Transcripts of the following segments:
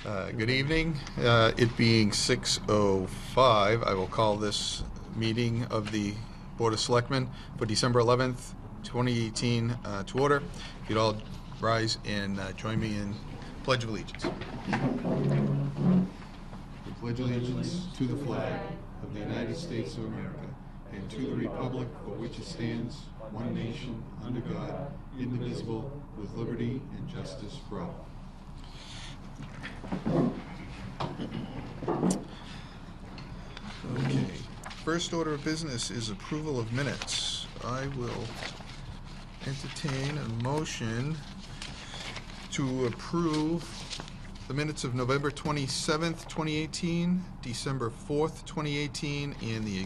Good evening. It being 6:05, I will call this meeting of the Board of Selectmen for December 11th, 2018 to order. If you'd all rise and join me in Pledge of Allegiance. We pledge allegiance to the flag of the United States of America and to the republic for which it stands, one nation, under God, indivisible, with liberty and justice for all. Okay. First order of business is approval of minutes. I will entertain a motion to approve the minutes of November 27th, 2018, December 4th, 2018, and the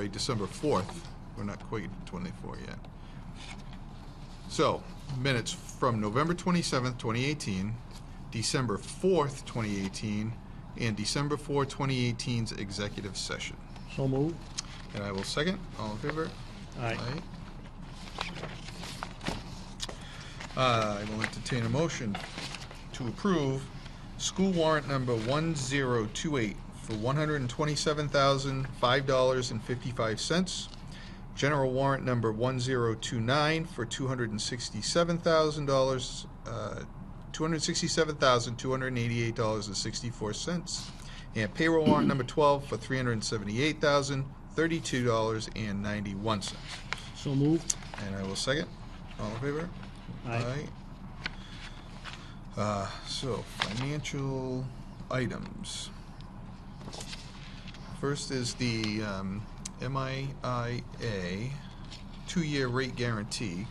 December 4th. We're not quite 24 yet. So, minutes from November 27th, 2018, December 4th, 2018, and December 4, 2018's executive session. So moved. And I will second. All in favor? Aye. I will entertain a motion to approve school warrant number 1028 for $127,005.55. General warrant number 1029 for $267,288.64, and payroll warrant number 12 for $378,032.91. So moved. And I will second. All in favor? Aye. So, financial items. First is the MIA 2-year rate guarantee.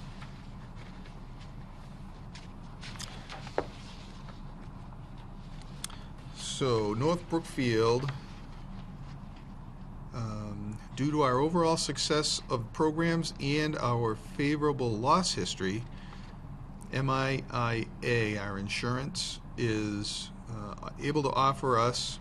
So, North Brookfield, due to our overall success of programs and our favorable loss history, MIA, our insurance, is able to offer us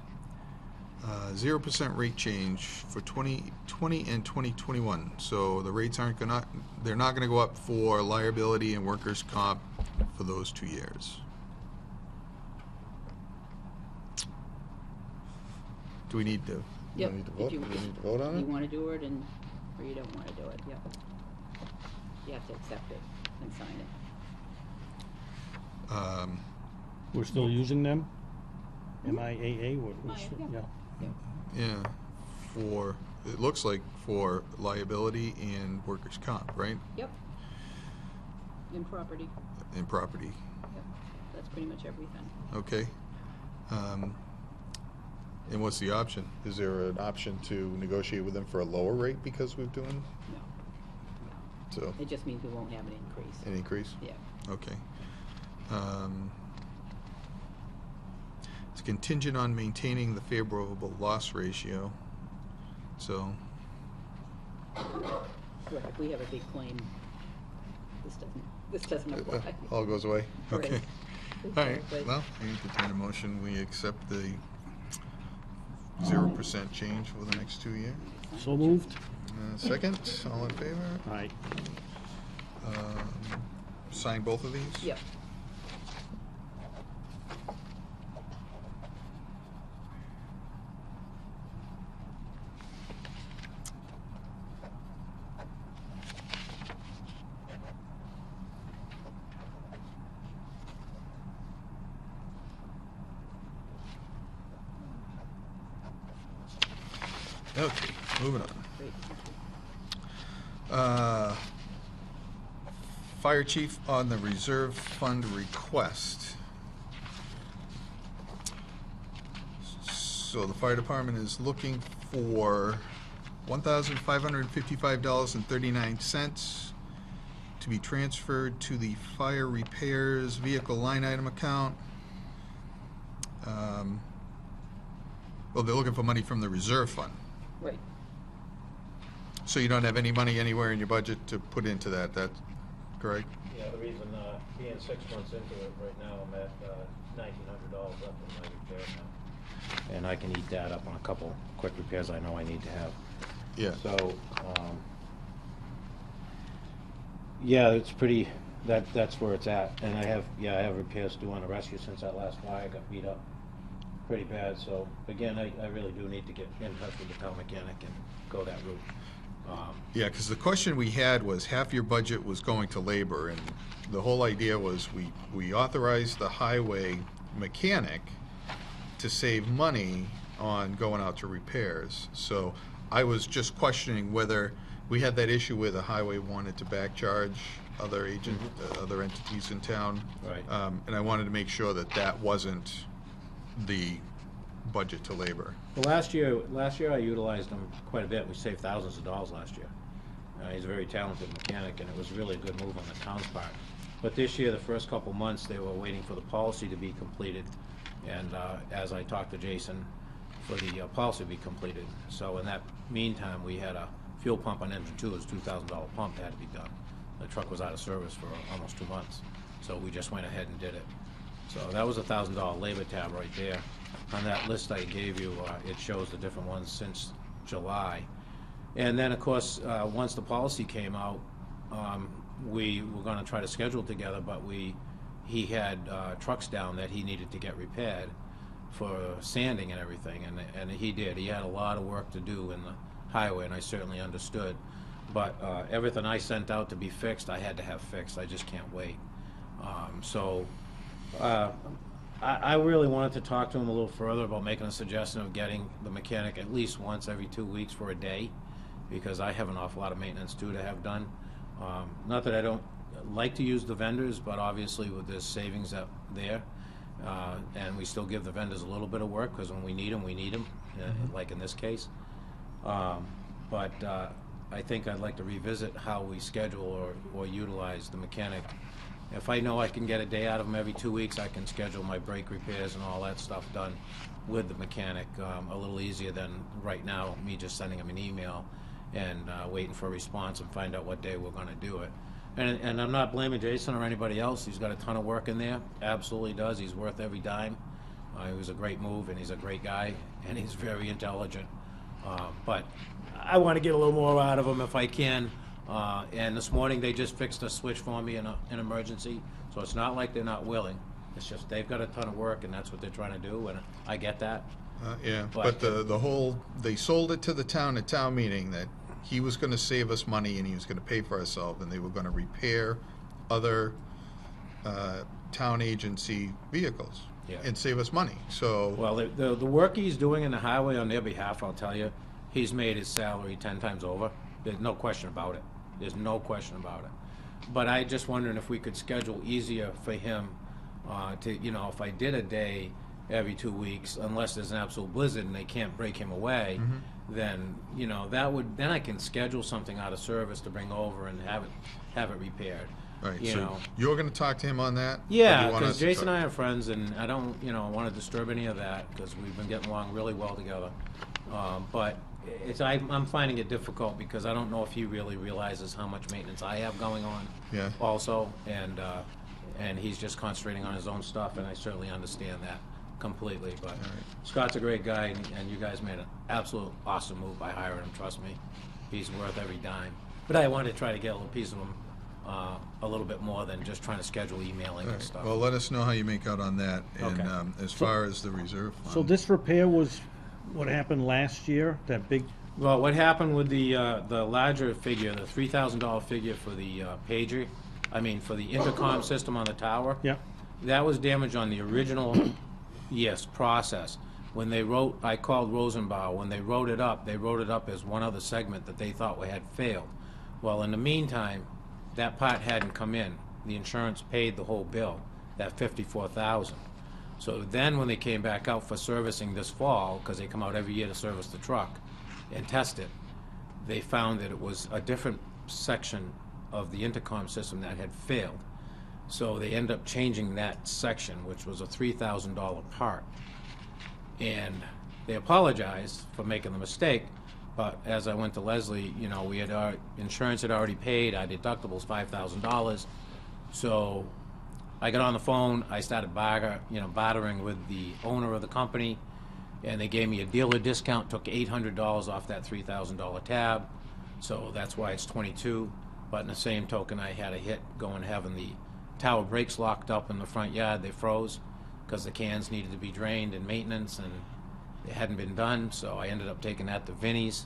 0% rate change for 2020 and 2021. So the rates they're not gonna go up for liability and workers' comp for those 2 years. Do we need to? Yep. Do we need to vote? Do we need to vote on it? You want to do it, or you don't want to do it? Yep. You have to accept it and sign it. We're still using them? MIAA? Yeah. Yeah, it looks like for liability and workers' comp, right? Yep. In property. And property. Yep. That's pretty much everything. Okay. And what's the option? Is there an option to negotiate with them for a lower rate because we're doing? No. So. It just means we won't have an increase. An increase? Yeah. Okay. It's contingent on maintaining the favorable loss ratio. So. Right, if we have a big claim, this doesn't apply. All goes away? Right. Okay. All right, Exactly. well, I entertain a motion, we accept the 0% change for the next 2 years. So moved. Second, all in favor? Aye. Sign both of these? Yep. Okay, moving on. Great. Fire chief on the reserve fund request. So the fire department is looking for $1,555.39 to be transferred to the fire repairs vehicle line item account. Well, they're looking for money from the reserve fund. Right. So you don't have any money anywhere in your budget to put into that, that's correct? Yeah, the reason, being 6 months into it, right now I'm at $1,900 left in my repair now. And I can eat that up on a couple quick repairs I know I need to have. Yeah. So, yeah, it's pretty that's where it's at. And I have repairs to do on the rescue since that last fire got beat up pretty bad. So again, I really do need to get in touch with the town mechanic and go that route. Yeah, because the question we had was half your budget was going to labor, and the whole idea was we authorized the highway mechanic to save money on going out to repairs. So I was just questioning whether we had that issue where the highway wanted to back charge other other entities in town. Right. And I wanted to make sure that that wasn't the budget to labor. Well, last year I utilized him quite a bit. We saved thousands of dollars last year. He's a very talented mechanic, and it was really a good move on the town's part. But this year, the first couple months, they were waiting for the policy to be completed, and as I talked to Jason, for the policy to be completed. So in that meantime, we had a fuel pump on engine 2. It was a $2,000 pump that had to be done. The truck was out of service for almost 2 months, so we just went ahead and did it. So that was a $1,000 labor tab right there. On that list I gave you, it shows the different ones since July. And then, of course, once the policy came out, we were going to try to schedule together, but he had trucks down that he needed to get repaired for sanding and everything, and he did. He had a lot of work to do in the highway, and I certainly understood. But everything I sent out to be fixed, I had to have fixed. I just can't wait. I really wanted to talk to him a little further about making a suggestion of getting the mechanic at least once every 2 weeks for a day, because I have an awful lot of maintenance too to have done. Not that I don't like to use the vendors, but obviously with this savings up there, and we still give the vendors a little bit of work, because when we need them, like in this case. But I think I'd like to revisit how we schedule or utilize the mechanic. If I know I can get a day out of him every 2 weeks, I can schedule my brake repairs and all that stuff done with the mechanic a little easier than right now, me just sending him an email and waiting for a response and find out what day we're going to do it. And I'm not blaming Jason or anybody else. He's got a ton of work in there. Absolutely does. He's worth every dime. It was a great move, and he's a great guy, and he's very intelligent. But I want to get a little more out of him if I can. And this morning they just fixed a switch for me in an emergency, so it's not like they're not willing. It's just they've got a ton of work, and that's what they're trying to do, and I get that. Yeah, but they sold it to the town at town meeting that he was going to save us money and he was going to pay for ourselves, and they were going to repair other town agency vehicles and save us money. So well, the work he's doing in the highway on their behalf, I'll tell you, he's made his salary 10 times over. There's no question about it. There's no question about it. But I just wondering if we could schedule easier for him to, if I did a day every 2 weeks, unless there's an absolute blizzard and they can't break him away, then, then I can schedule something out of service to bring over and have it repaired. Right, so you're going to talk to him on that? Yeah, because Jason and I are friends, and I don't, want to disturb any of that, because we've been getting along really well together. But I'm finding it difficult, because I don't know if he really realizes how much maintenance I have going on. Yeah. Also, and he's just concentrating on his own stuff, and I certainly understand that completely. But Scott's a great guy, and you guys made an absolute awesome move by hiring him. Trust me, he's worth every dime. But I wanted to try to get a little piece of him. A little bit more than just trying to schedule emailing and stuff. Well, let us know how you make out on that. And Okay. as far as the reserve fund. So this repair was what happened last year, that big, Well, what happened with the larger figure, the $3,000 figure for the pager, for the intercom system on the tower? yeah, That was damaged on the original, process. When they I called Rosenbauer, when they wrote it up as one other segment that they thought had failed. Well, in the meantime, that part hadn't come in. The insurance paid the whole bill, that $54,000. So then when they came back out for servicing this fall, because they come out every year to service the truck and test it, they found that it was a different section of the intercom system that had failed. So they ended up changing that section, which was a $3,000 part. And they apologized for making the mistake, but as I went to Leslie, we had our insurance had already paid, our deductible's $5,000. So I got on the phone, I started bartering with the owner of the company, and they gave me a dealer discount, took $800 off that $3,000 tab. So that's why it's $22,000. But in the same token, I had a hit going having the tower brakes locked up in the front yard. They froze because the cans needed to be drained and maintenance, and it hadn't been done. So I ended up taking that to Vinnie's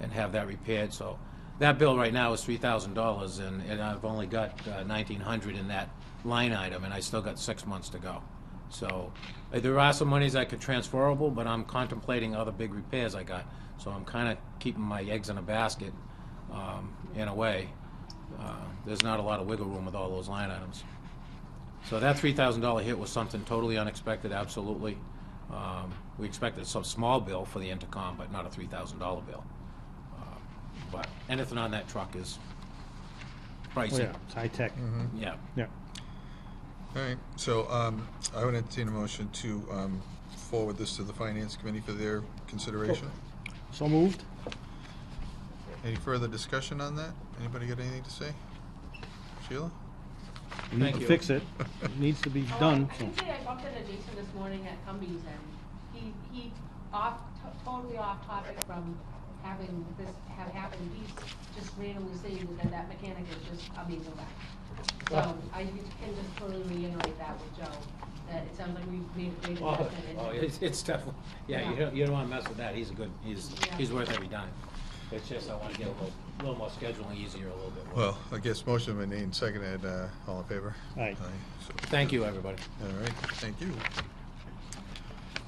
and have that repaired. So that bill right now is $3,000, and I've only got $1,900 in that line item, and I still got 6 months to go. So there are some monies I could transferable, but I'm contemplating other big repairs I got. So I'm kind of keeping my eggs in a basket, in a way. There's not a lot of wiggle room with all those line items. So that $3,000 hit was something totally unexpected, absolutely. We expected some small bill for the intercom, but not a $3,000 bill. But anything on that truck is Oh, pricey. yeah, it's high-tech. Yeah. Yeah. All right, so I would entertain a motion to forward this to the Finance Committee for their consideration. So moved? Any further discussion on that? Anybody got anything to say? Sheila? We need Thank to you. fix it. It needs to be Oh, done. I can say I bumped into Jason this morning at Cumbies, and he totally off topic from having this have happened. He's just randomly saying that mechanic is just amazing back. So I can just totally reiterate that with Joe, that it sounds like we've made a great investment. Oh, it's definitely, yeah, Yeah. you don't want to mess with that. He's Yeah. worth every dime. It's just I want to get a little more scheduling easier a little bit more. Well, I guess motion been made and seconded. All in favor? Aye. So- Thank you, everybody. All right, thank you.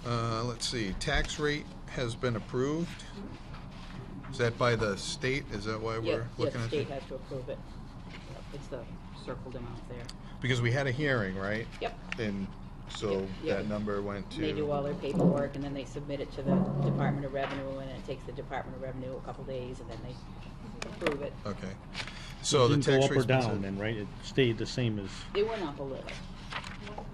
Let's see, tax rate has been approved. Is that by the state? Is that why we're looking Yes, at state it? has to approve it. It's the circled amount there. Because we had a hearing, right? Yep. And so Yep. that number went to. They do all their paperwork, and then they submit it to the Department of Revenue, and it takes the Department of Revenue a couple days, and then they approve it. Okay. So the Didn't go tax up or rate's been down set. then, right? It stayed the same as, It went up a little.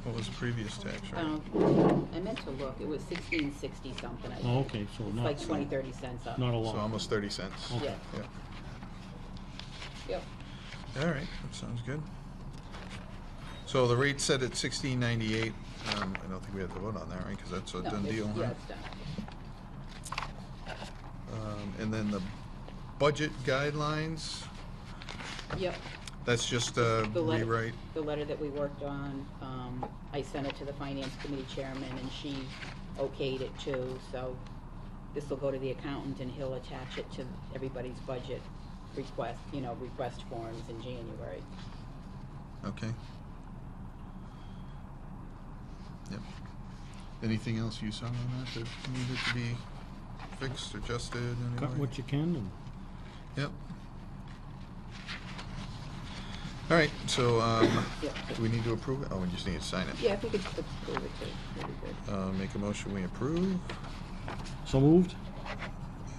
What was the previous tax rate? I meant to look, it was 1660 something, I think. oh, okay, so It's not, like 20, 30 cents up. not a So lot. almost 30 cents. Okay. Yeah, Yeah. yep. All right, that sounds good. So the rate set at 16.98. I don't think we have to vote on that, right? Because that's a No, done it's- deal, Yeah, huh? it's done. And then the budget guidelines, Yep. that's just a The letter- rewrite. The letter that we worked on, I sent it to the Finance Committee Chairman, and she okayed it too, so this will go to the accountant, and he'll attach it to everybody's budget request forms in January. Okay. Yep. Anything else you saw on that that needed to be fixed, adjusted, Cut anyway? what you can and Yep. All right, so, Yep. do we need to approve it? Oh, we just need to sign it. Yeah, if we could approve it too, that'd be good. Make a motion, we approve, so moved?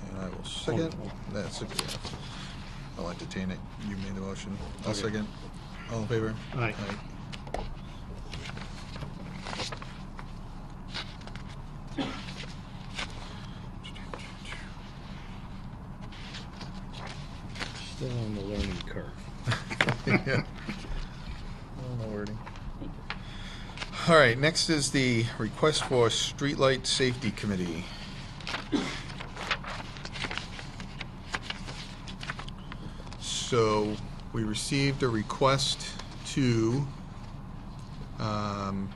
and I will second. Oh. That's it, yeah. I'll entertain it. You made the motion. I'll Okay. second. All in favor? Aye. Still on the learning curve. Yeah. Oh, no wording. Thank you. All right, next is the request for Streetlight Safety Committee. So, we received a request to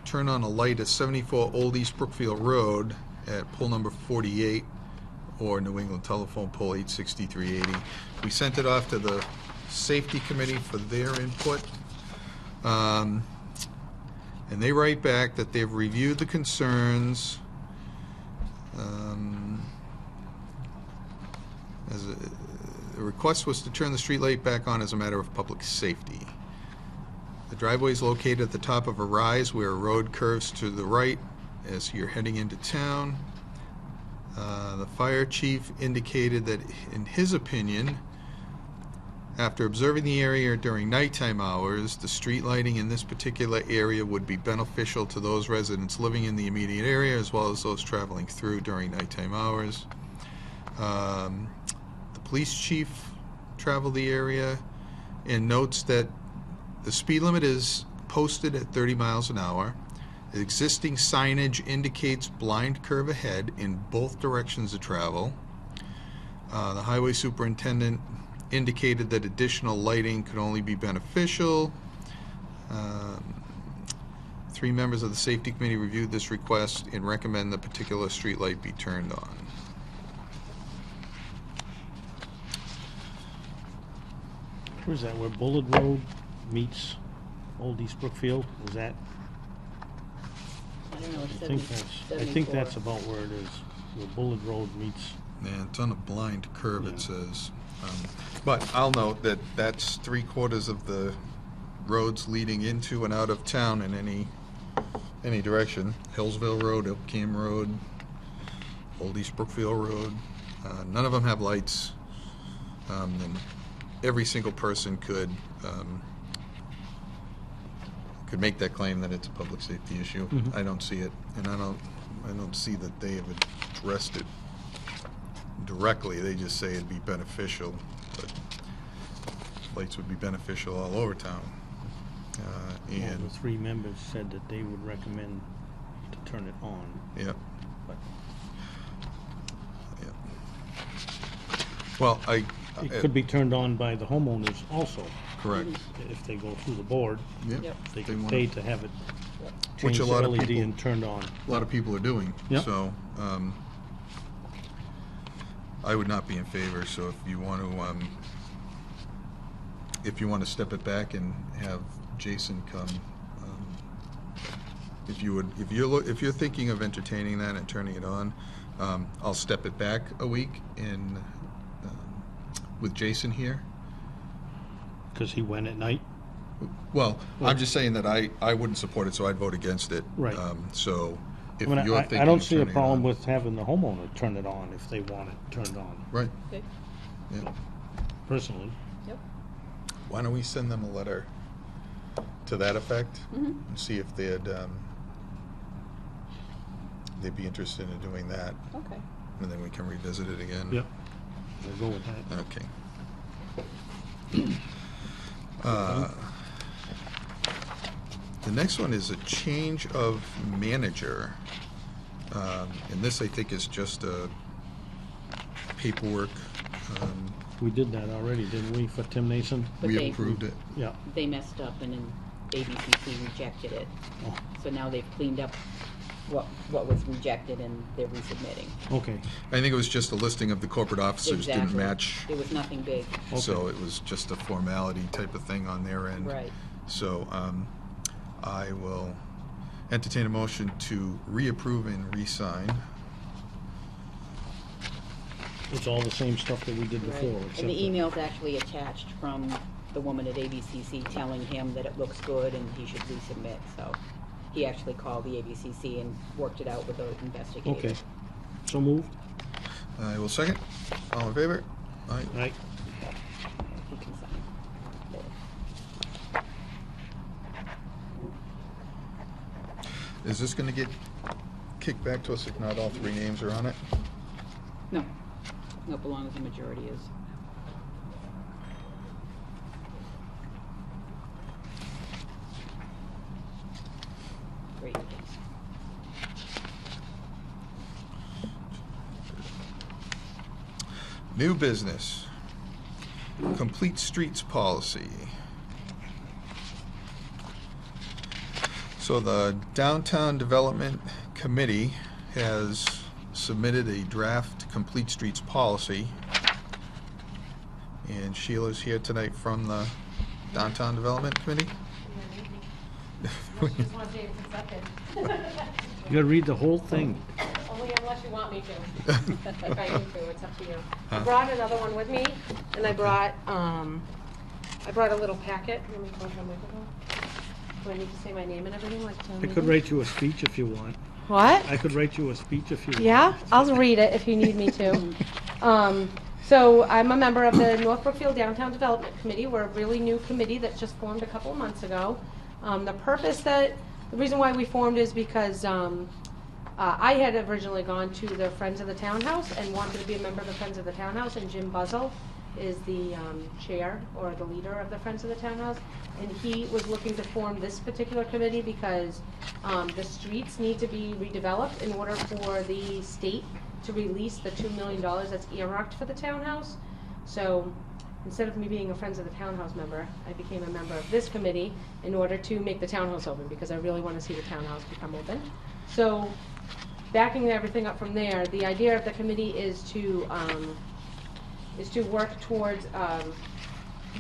turn on a light at 74 Old East Brookfield Road at pole number 48, or New England Telephone Pole 86380. We sent it off to the Safety Committee for their input. And they write back that they've reviewed the concerns. The request was to turn the streetlight back on as a matter of public safety. The driveway is located at the top of a rise where a road curves to the right as you're heading into town. The fire chief indicated that, in his opinion, after observing the area during nighttime hours, the street lighting in this particular area would be beneficial to those residents living in the immediate area as well as those traveling through during nighttime hours. The police chief traveled the area and notes that the speed limit is posted at 30 miles an hour. The existing signage indicates blind curve ahead in both directions of travel. The highway superintendent indicated that additional lighting could only be beneficial. 3 members of the safety committee reviewed this request and recommend the particular streetlight be turned on. Where's that, where Bullard Road meets Old East Brookfield? Is that, I don't know, I think that's about where it is, where Bullard Road meets. Yeah, it's on a blind curve, it Yeah. says. But I'll note that that's 3/4 of the roads leading into and out of town in any direction. Hillsville Road, Ilkham Road, Old East Brookfield Road. None of them have lights. And every single person could make that claim that it's a public safety issue. Mhm. I don't see it, and I don't see that they have addressed it directly. They just say it'd be beneficial, but lights would be beneficial all over town. Well, And the 3 members said that they would recommend to turn it on, yeah, but yeah. Well, it could be turned on by the homeowners also, correct. if they go through the board. Yep. Yep. They They can wanna- pay to have it Which changed a to lot of LED people- and turned on. A lot of people are doing. Yep. So, I would not be in favor. So if you want to step it back and have Jason come, if you're thinking of entertaining that and turning it on, I'll step it back a week and with Jason here. Because he went at night? Well, I'm just saying that I wouldn't support it, so I'd vote against it. Right. So if I mean, you're thinking I don't of see a turning it problem on- with having the homeowner turn it on if they want it turned on, Right. Okay. Yeah. personally. Yep. Why don't we send them a letter to that effect Mhm. and see if they'd be interested in doing that, Okay. and then we can revisit it again. Yep, we'll go with that. Okay. The next one is a change of manager. And this, I think, is just a paperwork. We did that already, didn't we, for Tim Nason? But We they- approved it. Yeah. They messed up and then ABCC rejected it. Oh, So now they've cleaned up what was rejected and they're resubmitting. okay, I think it was just a listing of the corporate officers didn't Exactly. match. It was nothing big. So it was just a formality type of thing on their end. Right. So I will entertain a motion to reapprove and re-sign. it's all the same stuff that we did Right. before, And except the that- email's actually attached from the woman at ABCC telling him that it looks good and he should resubmit, so he actually called the ABCC and worked it out with the investigator. Okay, so moved, I will second. All in favor? Aye. right? He can sign. Is this gonna get kicked back to us if not all 3 names are on it? No, nope, as long as the majority is. Great, thanks. New business. Complete streets policy. So the Downtown Development Committee has submitted a draft Complete Streets policy. And Sheila's here tonight from the Downtown Development Committee. Unless you just want to say it's accepted. You gotta read the whole thing. Only unless you want me to. If I need to, it's up to you. I Huh? brought another one with me, and I brought a little packet. Let me go to the microphone. Do I need to say my name and everything like town I meeting? could write you a speech if you want. What? I could write you a speech if you want. Yeah, I'll read it if you need me to. So I'm a member of the North Brookfield Downtown Development Committee. We're a really new committee that just formed a couple of months ago. The reason why we formed is because I had originally gone to the Friends of the Townhouse and wanted to be a member of the Friends of the Townhouse, and Jim Buzzell is the chair or the leader of the Friends of the Townhouse. And he was looking to form this particular committee because the streets need to be redeveloped in order for the state to release the $2 million that's earmarked for the townhouse. So instead of me being a Friends of the Townhouse member, I became a member of this committee in order to make the townhouse open, because I really want to see the townhouse become open. So, backing everything up from there, the idea of the committee is to work towards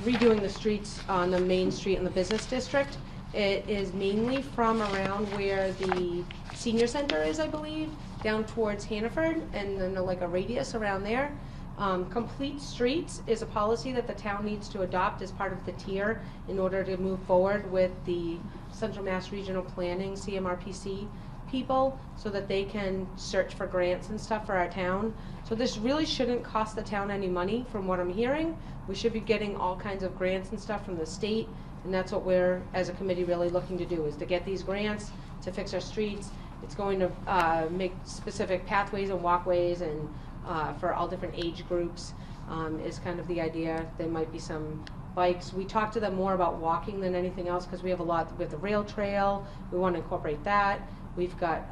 redoing the streets on the main street in the business district. It is mainly from around where the senior center is, I believe, down towards Hannaford, and then like a radius around there. Complete streets is a policy that the town needs to adopt as part of the tier in order to move forward with the Central Mass Regional Planning, CMRPC people, so that they can search for grants and stuff for our town. So this really shouldn't cost the town any money, from what I'm hearing. We should be getting all kinds of grants and stuff from the state, and that's what we're, as a committee, really looking to do, is to get these grants to fix our streets. It's going to make specific pathways and walkways, and for all different age groups, is kind of the idea. There might be some bikes. We talked to them more about walking than anything else, because we have a lot with the rail trail. We want to incorporate that. We've got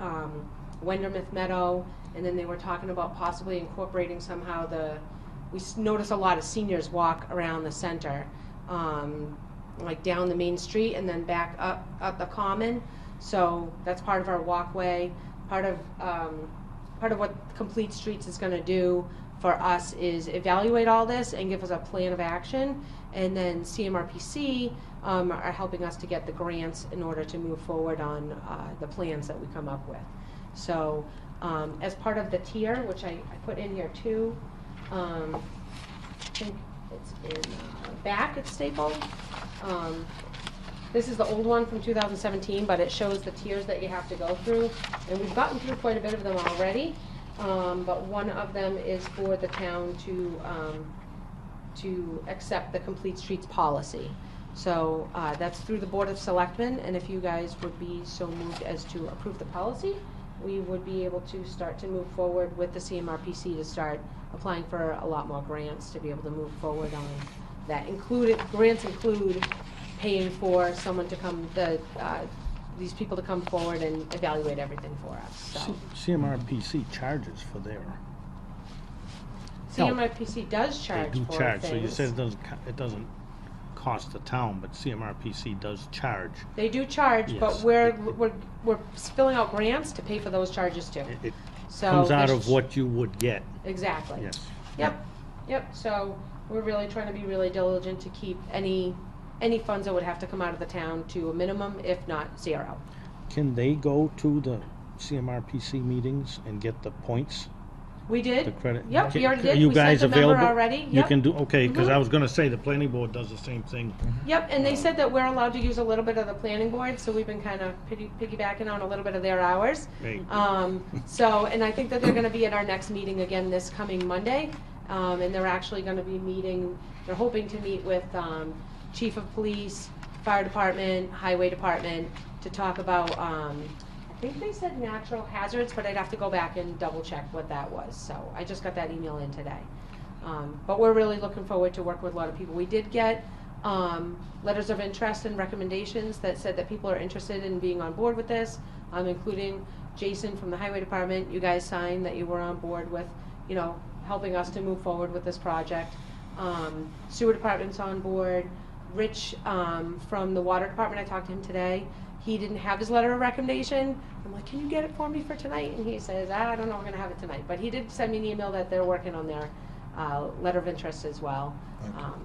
Wendermouth Meadow, and then they were talking about possibly incorporating somehow we notice a lot of seniors walk around the center, like down the main street and then back up the common. So that's part of our walkway. Part of what Complete Streets is going to do for us is evaluate all this and give us a plan of action, and then CMRPC are helping us to get the grants in order to move forward on the plans that we come up with. So as part of the tier, which I put in here too, I think it's in back, it's stapled. This is the old one from 2017, but it shows the tiers that you have to go through, and we've gotten through quite a bit of them already. But one of them is for the town to accept the Complete Streets policy. So that's through the Board of Selectmen, and if you guys would be so moved as to approve the policy, we would be able to start to move forward with the CMRPC to start applying for a lot more grants to be able to move forward on that. Grants include paying for someone to come, these people to come forward and evaluate everything for us, so. CMRPC charges for their CMRPC does charge They do for charge, so you things. said it doesn't cost the town, but CMRPC does charge. They do charge, but Yes. we're filling out grants to pay for those charges too. It So comes out there's- of what you would get, Exactly. yes. Yep, so we're really trying to be really diligent to keep any funds that would have to come out of the town to a minimum, if not zero. Can they go to the CMRPC meetings and get the points, We did. the credit? Yep, we already Are did. you We guys sent a member available? already. You Yep. can do, okay, because Mhm. I was gonna say, the planning board does the same thing. Yep, and they said that we're allowed to use a little bit of the planning board, so we've been kind of piggybacking on a little bit of their hours. Right. And I think that they're gonna be at our next meeting again this coming Monday. And they're actually gonna be they're hoping to meet with, Chief of Police, Fire Department, Highway Department, to talk about, I think they said natural hazards, but I'd have to go back and double check what that was, so I just got that email in today. But we're really looking forward to working with a lot of people. We did get, letters of interest and recommendations that said that people are interested in being on board with this, including Jason from the Highway Department. You guys signed that you were on board with, helping us to move forward with this project. Sewer Department's on board. Rich, from the Water Department, I talked to him today. He didn't have his letter of recommendation. I'm like, can you get it for me for tonight? And he says, I don't know, we're gonna have it tonight. But he did send me an email that they're working on their, letter of interest as well.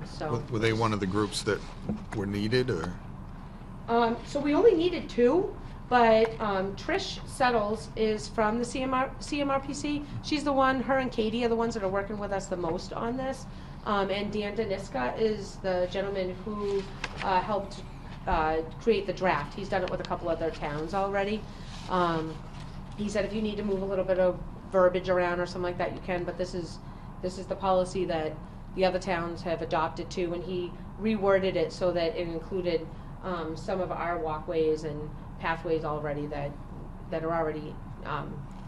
So. Were they one of the groups that were needed, or? So we only needed 2, but Trish Settles is from the CMRPC. She's the one, her and Katie are the ones that are working with us the most on this. And Dan Daniska is the gentleman who helped create the draft. He's done it with a couple other towns already. He said if you need to move a little bit of verbiage around or something like that, you can, but this is the policy that the other towns have adopted too, and he reworded it so that it included some of our walkways and pathways already that are already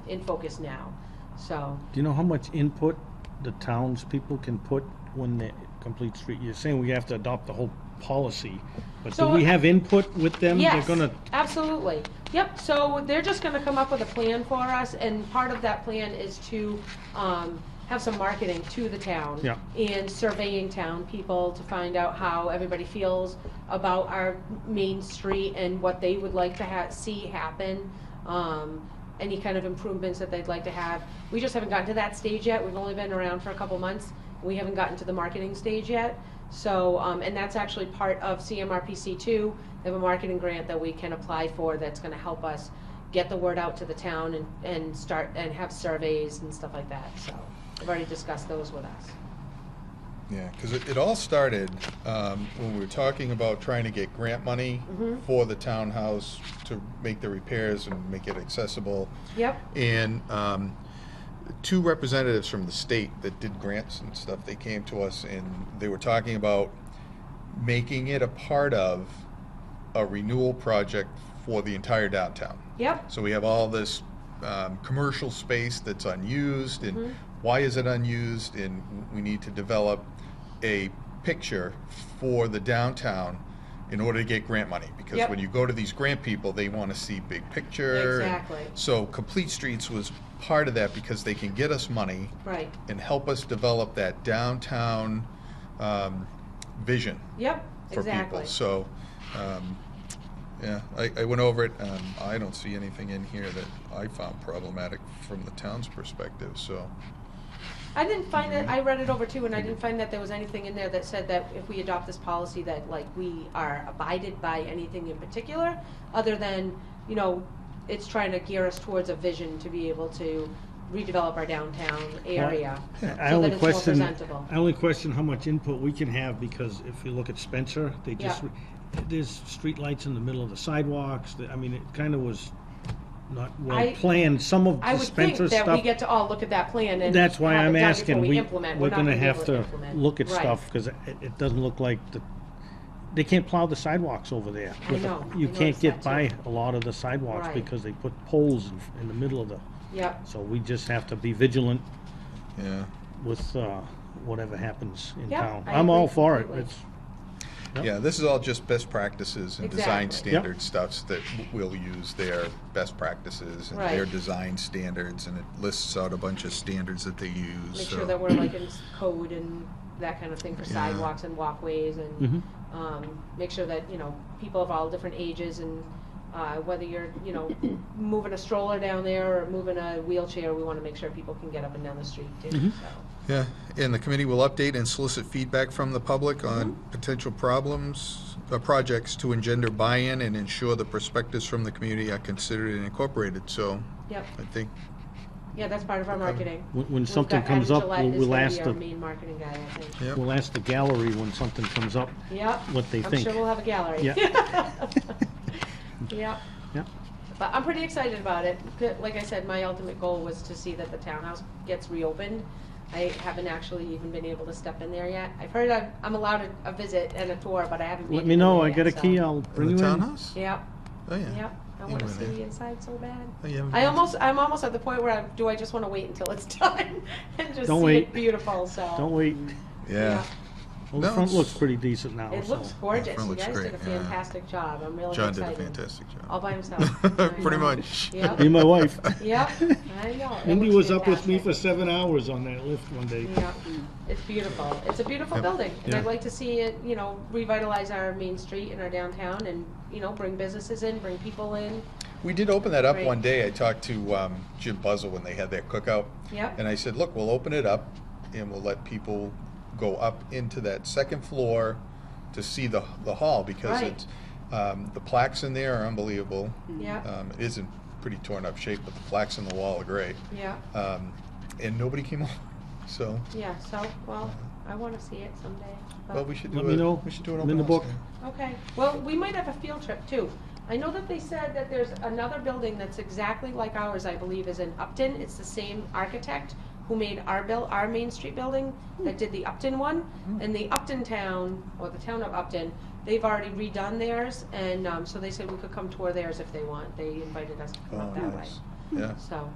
in focus now. So. Do you know how much input the townspeople can put when they complete street? You're saying we have to adopt the whole policy, but do So, we have input with them? Yes, They're gonna, absolutely. Yep, so they're just gonna come up with a plan for us, and part of that plan is to have some marketing to the town. Yeah. And surveying town people to find out how everybody feels about our main street and what they would like to see happen. Any kind of improvements that they'd like to have. We just haven't gotten to that stage yet. We've only been around for a couple months. We haven't gotten to the marketing stage yet. So, and that's actually part of CMRPC too. They have a marketing grant that we can apply for that's gonna help us get the word out to the town and start and have surveys and stuff like that. So, I've already discussed those with us. Yeah, because it all started when we were talking about trying to get grant money for the townhouse to make the repairs and make it accessible. Yep. And two representatives from the state that did grants and stuff, they came to us and they were talking about making it a part of a renewal project for the entire downtown. Yep. So we have all this commercial space that's unused, and why is it unused? And we need to develop a picture for the downtown in order to get grant money. Because Yep. when you go to these grant people, they want to see big picture. Exactly. So Complete Streets was part of that because they can get us money Right. and help us develop that downtown vision Yep. for Exactly. people. So, yeah, I went over it. I don't see anything in here that I found problematic from the town's perspective, so. I didn't find that, I read it over too, and I didn't find that there was anything in there that said that if we adopt this policy that like we are abided by anything in particular, other than, you know, it's trying to gear us towards a vision to be able to redevelop our downtown area I so only that it's more question, presentable. I only question how much input we can have, because if you look at Spencer, they just, Yeah. there's streetlights in the middle of the sidewalks. I mean, it kind of was not well I- planned. Some of I the would think Spencer that we stuff, get to all look at that plan and that's why have I'm it done asking. before we implement. We're not gonna be have able to implement. look at Right. stuff, because it doesn't look like they can't plow the sidewalks over there. I know. You I can't noticed get that by too. a lot of the sidewalks Right. because they put poles in the middle of the, Yep. so we just have to be vigilant Yeah. with whatever happens in Yep, town. I I'm all agree for it. completely. It's, Yep. Yeah, this is all just best practices and design Exactly. standard stuffs that we'll use their best practices and their Right. design standards, and it lists out a bunch of standards that they use. Make so. sure that we're like in code and that kind of thing for Yeah. sidewalks and walkways and, make sure that, you know, people of all different ages and, whether you're, you know, moving a stroller down there or moving a wheelchair, we wanna make sure people can get up and down the street too, so. Yeah, and the committee will update and solicit feedback from the public on Mm-hmm. potential projects to engender buy-in and ensure the perspectives from the community are considered and incorporated. So Yep, I think, yeah, that's part of our marketing. when We've something got comes Adam up, Gillette is we'll gonna ask be our the, main marketing guy, I think. yeah. we'll ask the gallery when something comes up, Yep. what they I'm think. sure we'll have a gallery. Yeah. Yep. Yeah. But I'm pretty excited about it. Like I said, my ultimate goal was to see that the townhouse gets reopened. I haven't actually even been able to step in there yet. I've heard I'm allowed a visit and a tour, but I haven't made Let it me in know, there I yet, got a so- key, I'll bring you the in. townhouse? Yep, Oh, yeah. yep. I You wanna went see there. the inside so bad. Oh, you haven't I'm been- almost at the point where do I just wanna wait until it's done and just Don't see wait. it beautiful, so. Don't wait. Yeah. Well, the No, front it's- looks pretty decent now, It so. looks gorgeous. front You looks guys great, did a yeah. fantastic job. I'm really John excited. did a fantastic job. All by himself. Pretty I know. much. Yep. Me and my wife. Yep, I know. It Mindy looks was up with me for fantastic. 7 hours on that lift one day. Yeah, it's beautiful. It's a beautiful Yep. building, and Yeah. I'd like to see it, you know, revitalize our main street and our downtown and, you know, bring businesses in, bring people in. We did open that up Great. one day. I talked to Jim Buzzell when they had their cookout. Yep. And I said, look, we'll open it up and we'll let people go up into that second floor to see the hall, because Right. it's, the plaques in there are unbelievable. Yeah, It is in pretty torn up shape, but the plaques on the wall are great. yeah, And nobody came over, so, yeah, so, well, I wanna see it someday. but- well, we should do Let me know. we should do an I'm open in the house book. there. Okay, well, we might have a field trip too. I know that they said that there's another building that's exactly like ours, I believe, is in Upton. It's the same architect who made our Main Street building that did the Upton one. And the Upton town, or the town of Upton, they've already redone theirs, and, so they said we could come tour theirs if they want. They invited us to come Oh, up that way. nice. Yeah, So,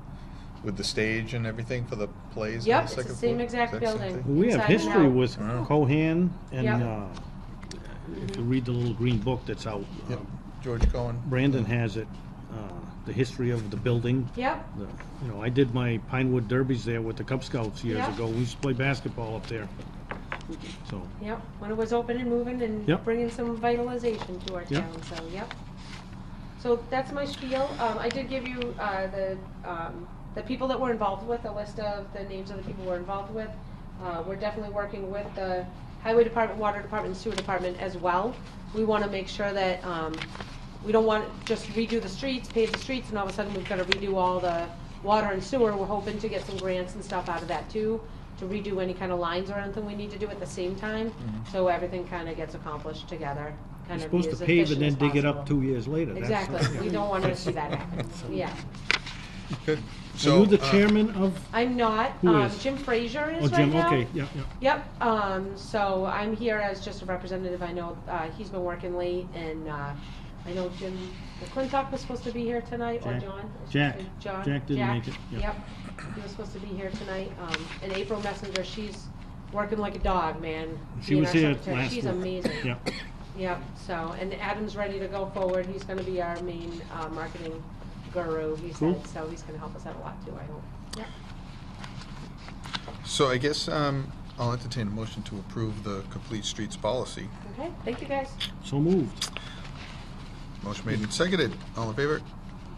with the stage and everything for the plays on Yep, the it's second the floor? same exact Is that the same building. thing? We have Inside and history out. with Wow. Cohan, and Yep. if you read the little green book that's out, Yep. George Cohen. Brandon has it. the history of the building. Yep, You know, I did my Pinewood Derbies there with the Cub Scouts years Yeah. ago. We used to play basketball up there. So, yep, when it was open and moving and Yep. bringing some vitalization to our Yep. town, so, yep. So that's my spiel. I did give you, the people that were involved with, a list of the names of the people we're involved with. We're definitely working with the Highway Department, Water Department, and Sewer Department as well. We wanna make sure that, we don't want to just redo the streets, pave the streets, and all of a sudden we've gotta redo all the water and sewer. We're hoping to get some grants and stuff out of that too, to redo any kind of lines or anything we need to do at the same time, so everything kinda gets accomplished together, you're kind of supposed be as to pave and efficient then as dig it up possible. 2 years later. That's- Exactly, we don't wanna see that happen, yeah. Good. Are So, you the chairman of, I'm not, Who is? Jim Frazier oh, is right Jim, now. okay, yeah, yeah. Yep, so I'm here as just a representative. I know, he's been working late, and, I know Jim McClintock was supposed to be here tonight, or Jack. John? Jack. John? Jack didn't make it, yep. Yep, he was supposed to be here tonight, and April Messenger, she's working like a dog, man. She being was our here secretary. last She's week. amazing. Yeah. Yep, so, and Adam's ready to go forward. He's gonna be our main, marketing guru, he Cool. said, so he's gonna help us out a lot too, I hope. Yep. so I guess, I'll entertain a motion to approve the complete streets policy. Okay, thank you, guys. So moved. Motion made and seconded. All in favor?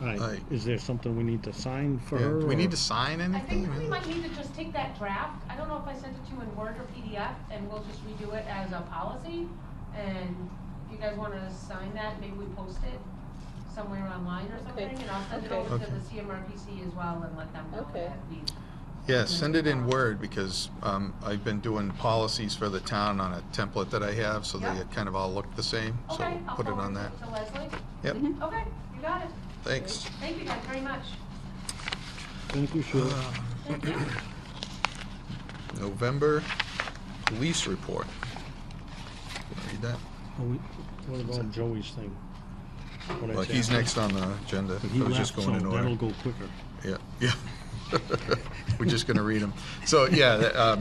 Aye. Aye. Is there something we need to sign for Yeah. her? Do we need or- to sign I anything? think we might need to just take that draft, I don't know if I sent it to you in Word or PDF, and we'll just redo it as a policy. And if you guys wanna sign that, maybe we post it somewhere online or something, and I'll send it Okay. over to Okay. the CMRPC as well and let them know Okay. that we. Yeah, send it in Word, because I've been doing policies for the town on a template that I have, so they Yeah. kind of all look the same, so Okay, I'll put it forward on that. to Leslie. Yep, Okay, you got it. thanks. Thank you guys very much. Thank you, Sheila. Thank you. November police report. Wanna read that? Oh, what about Joey's thing? What I Well, said? he's next on the agenda. But he I was just left, going in so order. that'll go quicker. Yeah, yeah. We're just gonna read them. So, yeah,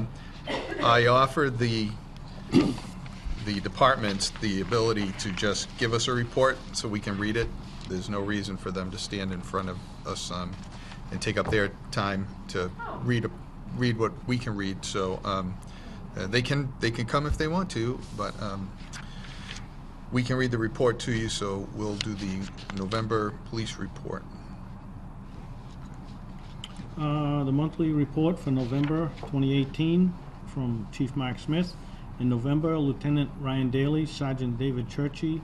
I offered the departments the ability to just give us a report so we can read it. There's no reason for them to stand in front of us and take up their time to read what we can read. So they can come if they want to, but we can read the report to you. So we'll do the November police report. The monthly report for November 2018 from Chief Mark Smith. In November, Lieutenant Ryan Daly, Sergeant David Churchy,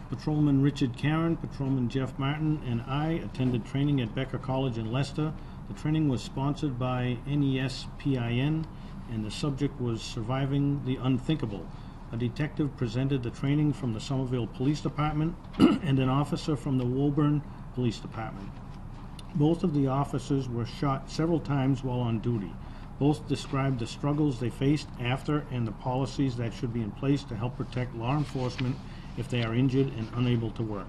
Patrolman Richard Karen, Patrolman Jeff Martin, and I attended training at Becker College in Leicester. The training was sponsored by NESPIN, and the subject was Surviving the Unthinkable. A detective presented the training from the Somerville Police Department and an officer from the Woburn Police Department. Both of the officers were shot several times while on duty. Both described the struggles they faced after and the policies that should be in place to help protect law enforcement if they are injured and unable to work.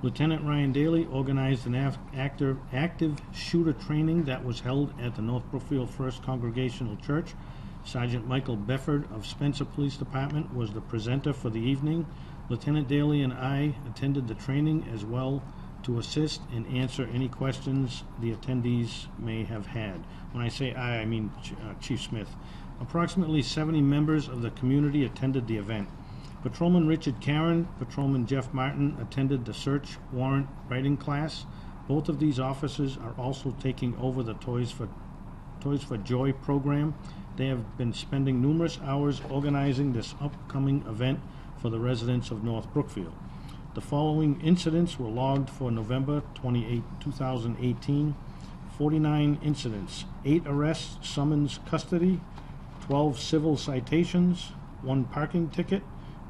Lieutenant Ryan Daly organized an active shooter training that was held at the North Brookfield First Congregational Church. Sergeant Michael Befford of Spencer Police Department was the presenter for the evening. Lieutenant Daly and I attended the training as well to assist and answer any questions the attendees may have had. When I say I mean Chief Smith. Approximately 70 members of the community attended the event. Patrolman Richard Karen, Patrolman Jeff Martin attended the search warrant writing class. Both of these officers are also taking over the Toys for Joy program. They have been spending numerous hours organizing this upcoming event for the residents of North Brookfield. The following incidents were logged for November 28, 2018. 49 incidents, 8 arrests, summons, custody, 12 civil citations, 1 parking ticket,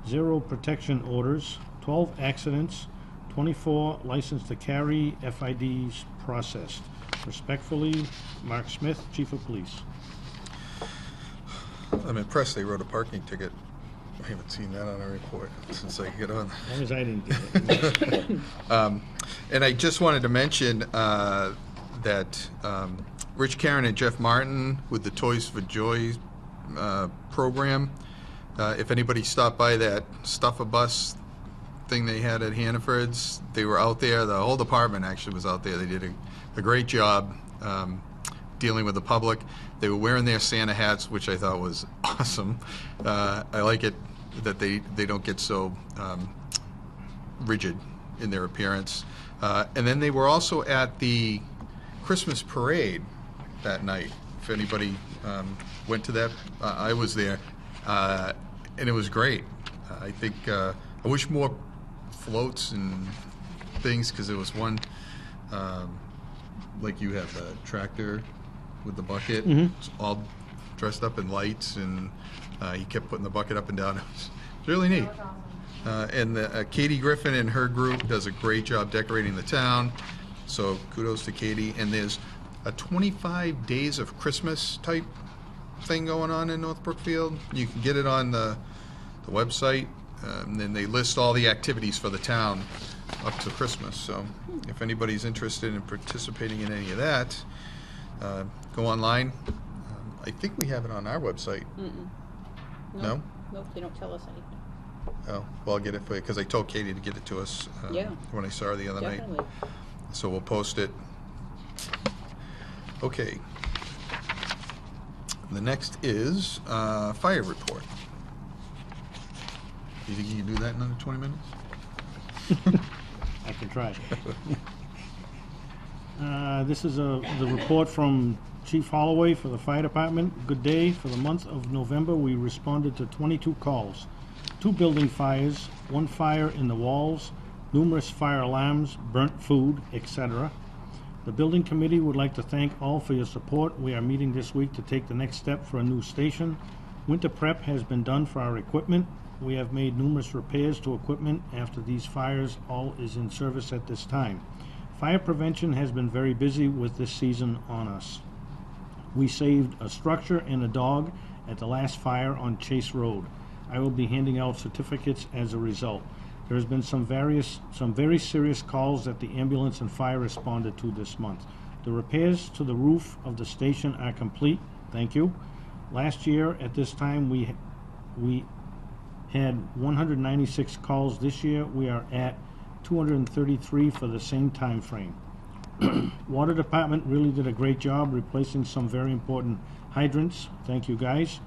0 protection orders, 12 accidents, 24 license to carry FIDs processed. Respectfully, Mark Smith, Chief of Police. I'm impressed they wrote a parking ticket. I haven't seen that on a report since I get on. As long as I didn't get it. And I just wanted to mention that Rich Karen and Jeff Martin with the Toys for Joy program, if anybody stopped by that Stuff-A-Bus thing they had at Hannaford's. They were out there. The whole department actually was out there. They did a great job dealing with the public. They were wearing their Santa hats, which I thought was awesome. I like it that they don't get so rigid in their appearance. And then they were also at the Christmas parade that night. If anybody went to that, I was there, and it was great. I think I wish more floats and things, because there was one, like you have the tractor with the bucket, it's all dressed up in lights, and he kept putting the bucket up and down. It was really neat. That was awesome. And Katie Griffin and her group does a great job decorating the town, so kudos to Katie. And there's a 25 days of Christmas type thing going on in North Brookfield. You can get it on the website, and then they list all the activities for the town up to Christmas. So if anybody's interested in participating in any of that, go online. I think we have it on our website. No? Nope, they don't tell us anything. Oh, well, I'll get it for you, because I told Katie to get it to us Yeah. when I saw her the other night. Definitely. So we'll post it. Okay. The next is fire report. Do you think you can do that in under 20 minutes? I can try. This is the report from Chief Holloway for the fire department. Good day. For the month of November, we responded to 22 calls, 2 building fires, 1 fire in the walls, numerous fire alarms, burnt food, etc. The building committee would like to thank all for your support. We are meeting this week to take the next step for a new station. Winter prep has been done for our equipment. We have made numerous repairs to equipment after these fires. All is in service at this time. Fire prevention has been very busy with this season on us. We saved a structure and a dog at the last fire on Chase Road. I will be handing out certificates as a result. There has been some very serious calls that the ambulance and fire responded to this month. The repairs to the roof of the station are complete. Thank you. Last year at this time we had 196 calls. This year we are at 233 for the same time frame. Water department really did a great job replacing some very important hydrants. Thank you guys.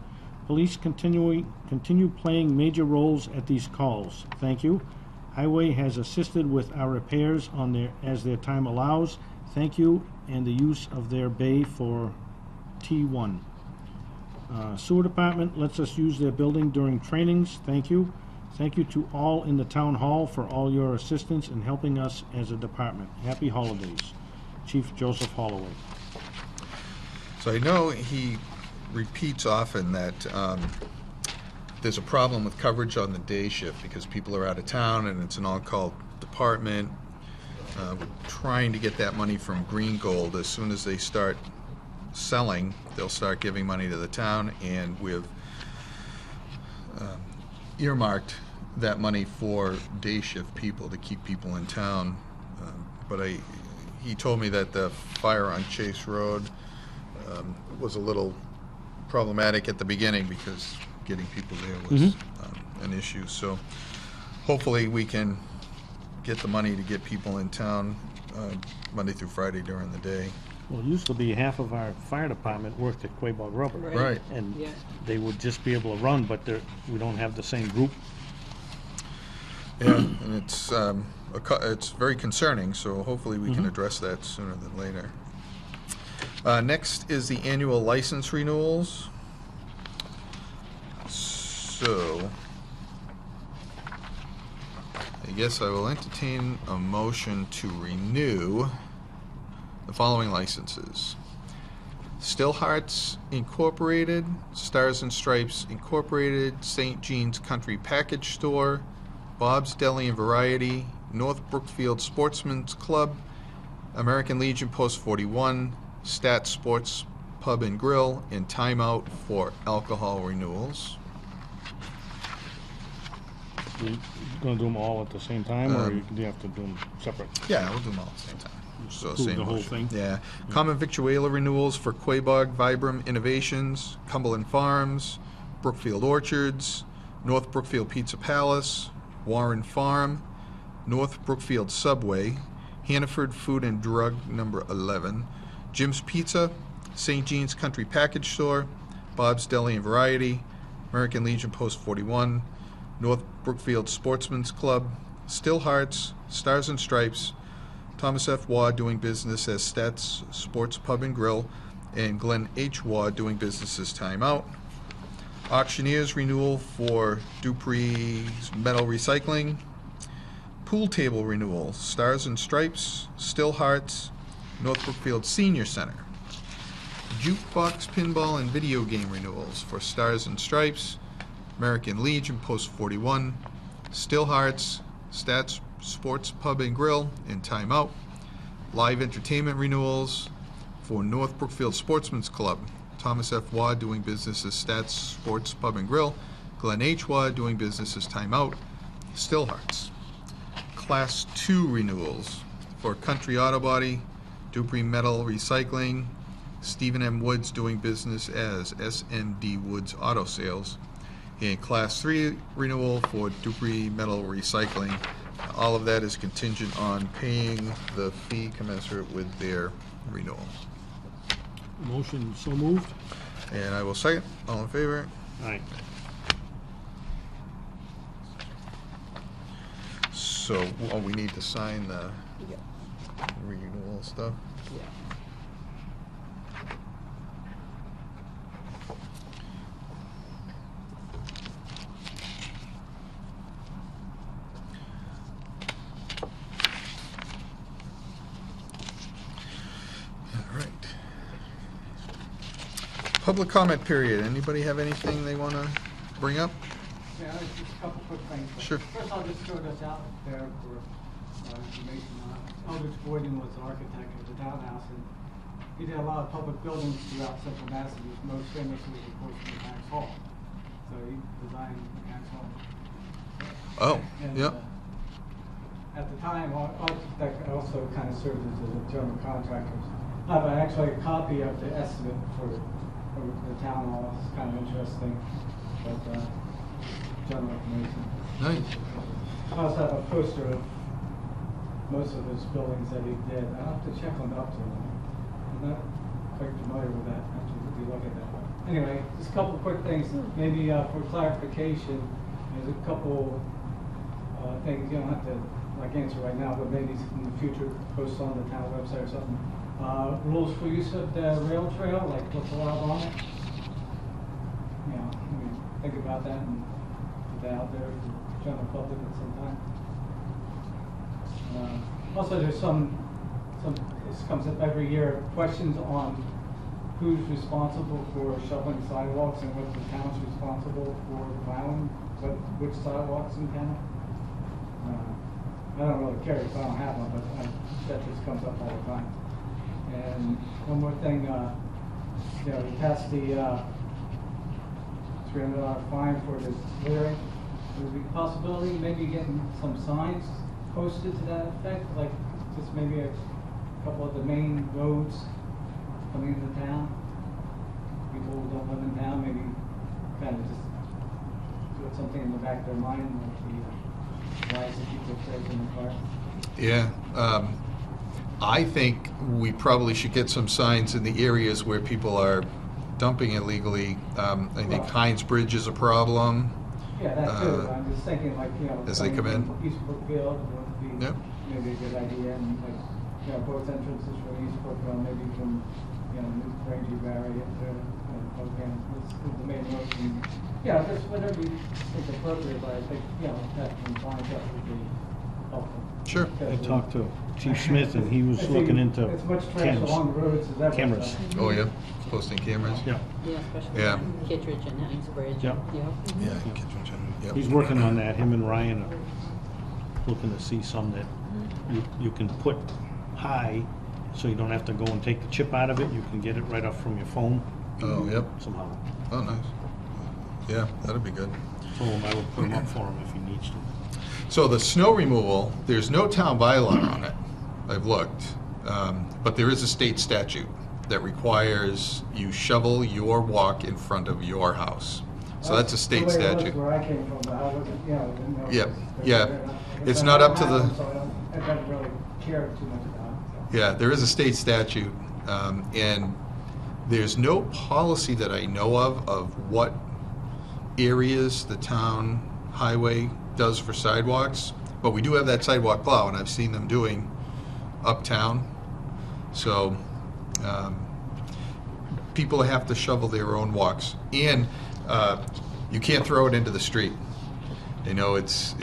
Police continue playing major roles at these calls. Thank you. Highway has assisted with our repairs as their time allows. Thank you, and the use of their bay for T1. Sewer department lets us use their building during trainings. Thank you. Thank you to all in the town hall for all your assistance in helping us as a department. Happy holidays. Chief Joseph Holloway. So I know he repeats often that there's a problem with coverage on the day shift because people are out of town and it's an on-call department. We're trying to get that money from Green Gold. As soon as they start selling, they'll start giving money to the town, and we've earmarked that money for day shift people to keep people in town. But he told me that the fire on Chase Road was a little problematic at the beginning because getting people there was an issue. So hopefully we can get the money to get people in town Monday through Friday during the day. Well, it used to be half of our fire department worked at Quabog Rubber. Right. And Yeah. they would just be able to run, but we don't have the same group. Yeah, and it's very concerning, so hopefully we can address that sooner than later. Next is the annual license renewals. So I guess I will entertain a motion to renew the following licenses: Still Hearts Incorporated, Stars and Stripes Incorporated, St. Jean's Country Package Store, Bob's Deli and Variety, North Brookfield Sportsman's Club, American Legion Post 41, Stat Sports Pub and Grill, and Timeout for alcohol renewals. You're going to do them all at the same time, or do you have to do them separate? Yeah, we'll do them all at the same time. So Approve same the whole motion. thing? Yeah. Common victualler renewals for Quabog Vibram Innovations, Cumberland Farms, Brookfield Orchards, North Brookfield Pizza Palace, Warren Farm, North Brookfield Subway, Hannaford Food and Drug number 11, Jim's Pizza, St. Jean's Country Package Store, Bob's Deli and Variety, American Legion Post 41, North Brookfield Sportsman's Club, Still Hearts, Stars and Stripes, Thomas F. Waugh doing business as Stats Sports Pub and Grill, and Glenn H. Waugh doing business as Time Out. Auctioneers renewal for Dupree's Metal Recycling. Pool table renewal, Stars and Stripes, Still Hearts, North Brookfield Senior Center. Jukebox, pinball, and video game renewals for Stars and Stripes, American Legion Post 41, Still Hearts, Stats Sports Pub and Grill, and Time Out. Live entertainment renewals for North Brookfield Sportsman's Club, Thomas F. Waugh doing business as Stats Sports Pub and Grill, Glenn H. Waugh doing business as Time Out, Still Hearts. Class 2 renewals for Country Auto Body, Dupree Metal Recycling, Stephen M. Woods doing business as SMD Woods Auto Sales, and Class 3 renewal for Dupree Metal Recycling. All of that is contingent on paying the fee commensurate with their renewal. Motion so moved. And I will second. All in favor? Aye. So, we need to sign the Yeah. renewal stuff. Yeah. All right. Public comment period. Anybody have anything they want to bring up? Yeah, just a couple quick things. Sure. First, I'll just throw this out there for information. Eldridge Boyden was the architect of the townhouse, and he did a lot of public buildings throughout central Massachusetts, most famously, of course, the Mechanics Hall. So he designed Mechanics Hall. Oh, And, yep. At the time, architect also kind of served as a general contractor. I have actually a copy of the estimate for the town hall. It's kind of interesting, but general information. Nice. I also have a poster of most of his buildings that he did. I'll have to check on up to him. I'm not quite familiar with that. I have to really look at that. Anyway, just a couple quick things, maybe for clarification. There's a couple things you don't have to answer right now, but maybe in the future post on the town website or something. Rules for use of the rail trail, like what's allowed on it. You know, I mean, think about that and put that out there for the general public at some time. Also, there's some, this comes up every year, questions on who's responsible for shoveling sidewalks and what the town's responsible for plowing, which sidewalks in town. I don't really care if I don't have one, but that just comes up all the time. And one more thing, you know, we passed the $300 fine for this littering. There's a possibility maybe getting some signs posted to that effect, like just maybe a couple of the main roads coming into town. People who don't live in town, maybe kind of just put something in the back of their mind, like the lights that people take in the car. Yeah. I think we probably should get some signs in the areas where people are dumping illegally. I think Heinz Bridge is a problem. Yeah, that too. I'm just thinking, like, you know, as they come in. East Brookfield would be Yep. maybe a good idea, and like, you know, both entrances from East Brookfield, maybe from, you know, New Rangy Barry up there, again, with the main road. And, yeah, just whatever you think appropriate, but I think, you know, that compliance that would be helpful. Sure. I talked to Chief Smith, and he was looking into As much trash along the roads as ever. cameras. so. Oh, yeah. Posting cameras. Yeah, Yeah, especially Yeah. on Kittredge and Heinz Bridge. Yeah. Yeah. Yeah. Kitchen General. Yep. he's working on that. Him and Ryan are looking to see some that you can put high, so you don't have to go and take the chip out of it. You can get it right off from your phone Oh, yep. somehow. Oh, nice. Yeah, that'd be good. Told him I would put him up for him if he needs to. So the snow removal, there's no town bylaw on it. I've looked. But there is a state statute that requires you shovel your walk in front of your house. So that's a state the way it was statute. Where I came from, but I wasn't, you know, didn't know. Yeah, if it was yeah. there or not. It's not up to the, So I don't really care too much about it. So. yeah, there is a state statute, and there's no policy that I know of what areas the town highway does for sidewalks, but we do have that sidewalk plow, and I've seen them doing uptown. So, people have to shovel their own walks, and you can't throw it into the street. You know, it's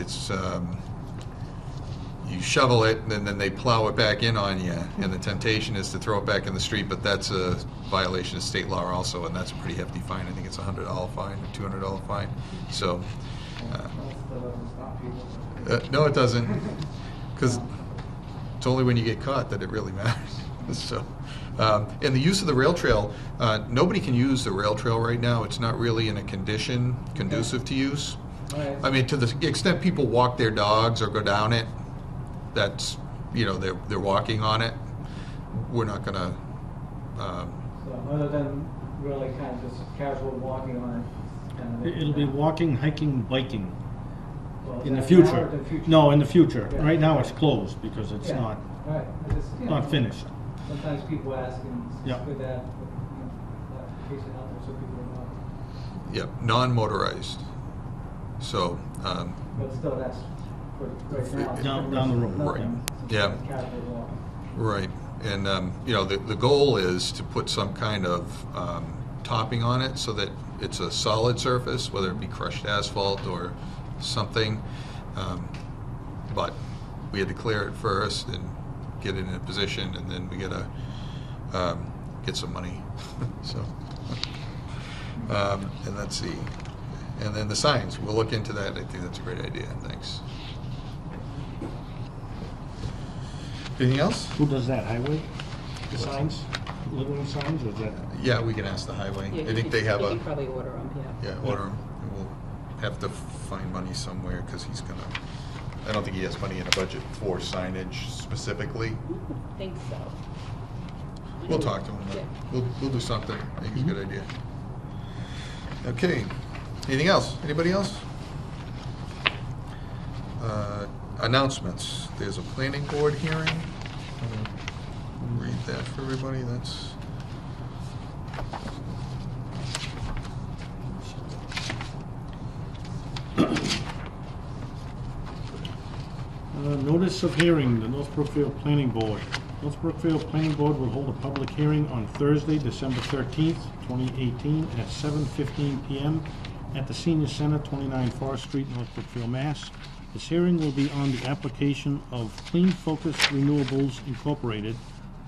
you shovel it, and then they plow it back in on you, and the temptation is to throw it back in the street, but that's a violation of state law also, and that's a pretty hefty fine. I think it's a $100 fine, or $200 fine. So, That doesn't stop people. no, it doesn't, because it's only when you get caught that it really matters. So, and the use of the rail trail, nobody can use the rail trail right now. It's not really in a condition conducive to use. Right. I mean, to the extent people walk their dogs or go down it, that's, you know, they're walking on it. We're not gonna. So other than really kind of just casual walking on it. Kind of It'll be walking, hiking, biking Well, in the is that now future. or the future? No, in the future. Yeah. Right now it's closed because it's Yeah. not Right. I just, you know, not finished. Sometimes people ask, and it's Yeah. good to have application out there so people know. Yep, non-motorized. So, But still, that's for right now. Down the road. Right. Nothing. Yeah. Casual walking. right, and you know, the goal is to put some kind of topping on it so that it's a solid surface, whether it be crushed asphalt or something. But we had to clear it first and get it in a position, and then we gotta get some money. So, and let's see, and then the signs. We'll look into that. I think that's a great idea. Thanks. Anything else? Who does that, highway? The signs, littering signs, or is that? Yeah, we can ask the highway. Yeah, I think they have you a, can probably order them, yeah. yeah, order 'em. And we'll have to find money somewhere, because he's gonna, I don't think he has money in a budget for signage specifically. I think so. We'll talk to him. Yeah. We'll do something. I think it's a good idea. Okay. Anything else? Anybody else? Announcements. There's a planning board hearing. I'll read that for everybody. That's. Notice of hearing, the North Brookfield Planning Board. North Brookfield Planning Board will hold a public hearing on Thursday, December 13th, 2018, at 7:15 PM at the Senior Center, 29 Forest Street, North Brookfield, Mass. This hearing will be on the application of Clean Focus Renewables Incorporated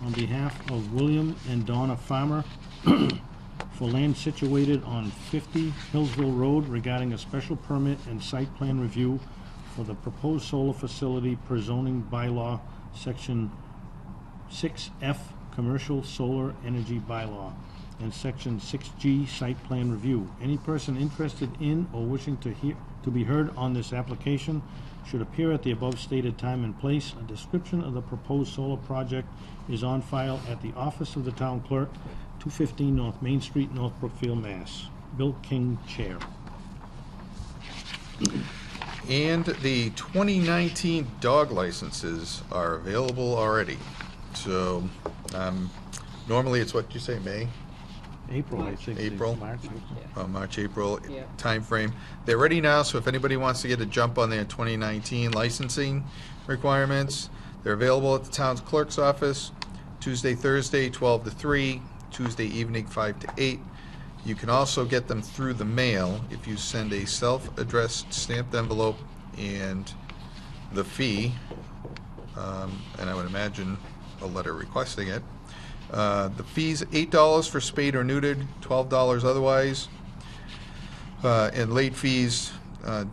on behalf of William and Donna Farmer for land situated on 50 Hillsville Road regarding a special permit and site plan review for the proposed solar facility per zoning bylaw, section 6F, commercial solar energy bylaw, and section 6G, site plan review. Any person interested in or wishing to be heard on this application should appear at the above stated time and place. A description of the proposed solar project is on file at the office of the town clerk, 215 North Main Street, North Brookfield, Mass. Bill King, Chair. And the 2019 dog licenses are available already. So, normally it's what did you say, May? April, I think. April. March. March, April Yeah. timeframe. They're ready now, so if anybody wants to get a jump on their 2019 licensing requirements, they're available at the town's clerk's office, Tuesday, Thursday, 12 to 3, Tuesday evening, 5 to 8. You can also get them through the mail if you send a self-addressed stamped envelope and the fee, and I would imagine a letter requesting it. The fee's $8 for spayed or neutered, $12 otherwise, and late fees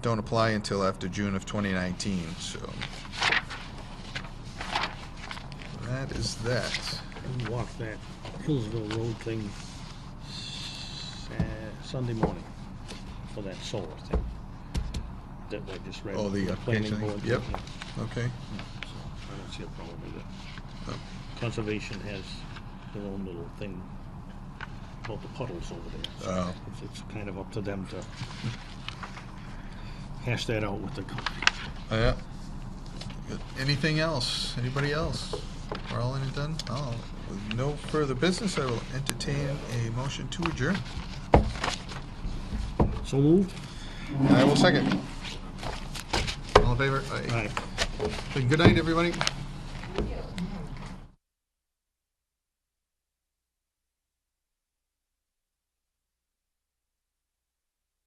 don't apply until after June of 2019. So that is that. And walk that Hillsville Road thing Sunday morning for that solar thing that I just read. Oh, the planning application. board. Yep. Yeah. Okay. So I don't see a problem with it. No. Conservation has their own little thing about the puddles over there. So Oh. it's kind of up to them to hash that out with the company. Yeah. Anything else? Anybody else? We're all in and done? Oh, with no further business, I will entertain a motion to adjourn. So moved? I will second. All in favor? Aye. Good night, everybody.